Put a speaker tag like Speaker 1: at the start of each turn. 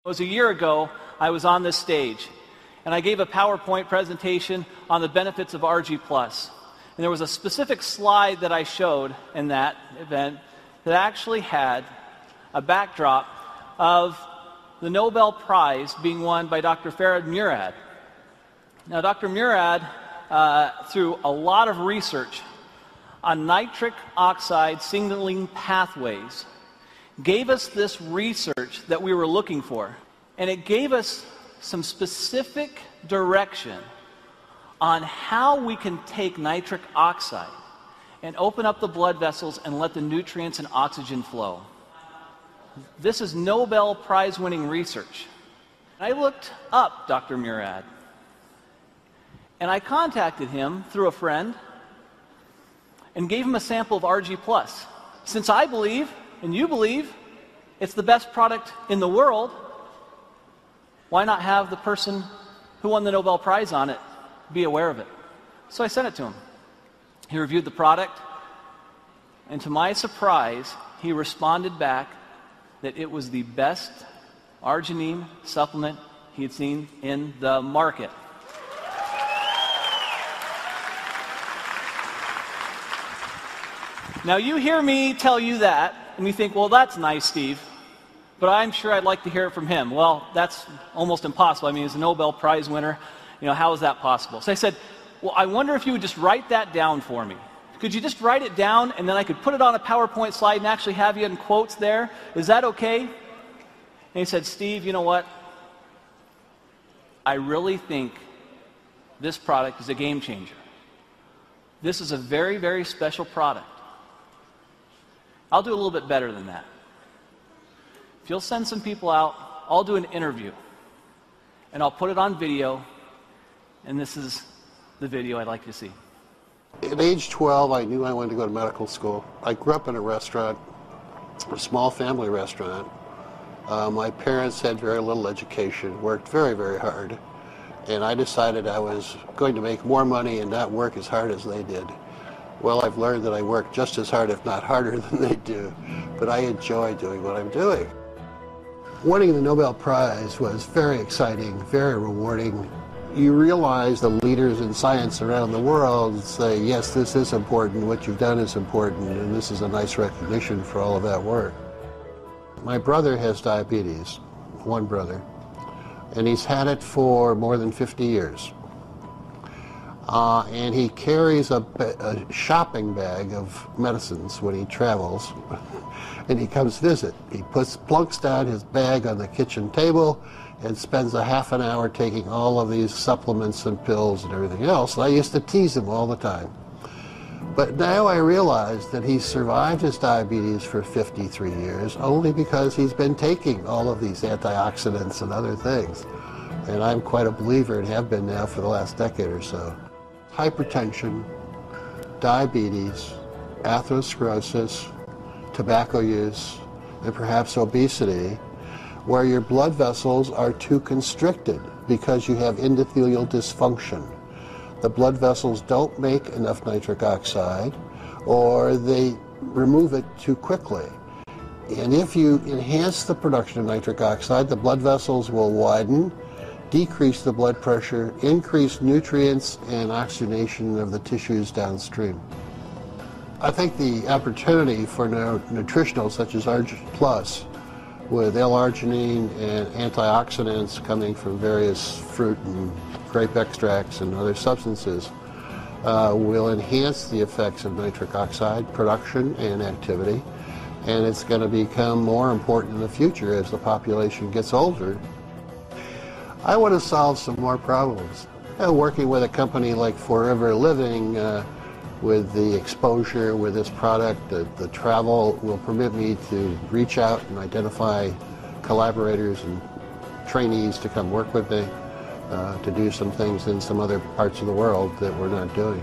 Speaker 1: It was a year ago, I was on this stage, and I gave a PowerPoint presentation on the benefits of Argi Plus. And there was a specific slide that I showed in that event that actually had a backdrop of the Nobel Prize being won by Dr. Farhad Murad. Now, Dr. Murad, through a lot of research on nitric oxide signaling pathways, gave us this research that we were looking for, and it gave us some specific direction on how we can take nitric oxide and open up the blood vessels and let the nutrients and oxygen flow. This is Nobel Prize-winning research. I looked up Dr. Murad, and I contacted him through a friend and gave him a sample of Argi Plus. Since I believe and you believe it's the best product in the world, why not have the person who won the Nobel Prize on it be aware of it? So I sent it to him. He reviewed the product, and to my surprise, he responded back that it was the best arginine supplement he had seen in the market. Now, you hear me tell you that, and you think, well, that's nice, Steve, but I'm sure I'd like to hear it from him. Well, that's almost impossible. I mean, he's a Nobel Prize winner. You know, how is that possible? So I said, well, I wonder if you would just write that down for me. Could you just write it down, and then I could put it on a PowerPoint slide and actually have you in quotes there? Is that okay? And he said, Steve, you know what? I really think this product is a game changer. This is a very, very special product. I'll do a little bit better than that. If you'll send some people out, I'll do an interview, and I'll put it on video, and this is the video I'd like you to see.
Speaker 2: At age 12, I knew I wanted to go to medical school. I grew up in a restaurant, a small family restaurant. My parents had very little education, worked very, very hard, and I decided I was going to make more money and not work as hard as they did. Well, I've learned that I work just as hard, if not harder, than they do, but I enjoy doing what I'm doing. Winning the Nobel Prize was very exciting, very rewarding. You realize the leaders in science around the world say, yes, this is important, what you've done is important, and this is a nice recognition for all of that work. My brother has diabetes, one brother, and he's had it for more than 50 years. And he carries a shopping bag of medicines when he travels, and he comes visit. He plunks down his bag on the kitchen table and spends a half an hour taking all of these supplements and pills and everything else. And I used to tease him all the time. But now I realize that he's survived his diabetes for 53 years only because he's been taking all of these antioxidants and other things. And I'm quite a believer and have been now for the last decade or so. Hypertension, diabetes, atherosclerosis, tobacco use, and perhaps obesity, where your blood vessels are too constricted because you have endothelial dysfunction. The blood vessels don't make enough nitric oxide, or they remove it too quickly. And if you enhance the production of nitric oxide, the blood vessels will widen, decrease the blood pressure, increase nutrients and oxygenation of the tissues downstream. I think the opportunity for nutritionals such as Argi Plus, with L-arginin and antioxidants coming from various fruit and grape extracts and other substances, will enhance the effects of nitric oxide production and activity, and it's going to become more important in the future as the population gets older. I want to solve some more problems. Working with a company like Forever Living, with the exposure with this product, the travel will permit me to reach out and identify collaborators and trainees to come work with me to do some things in some other parts of the world that we're not doing.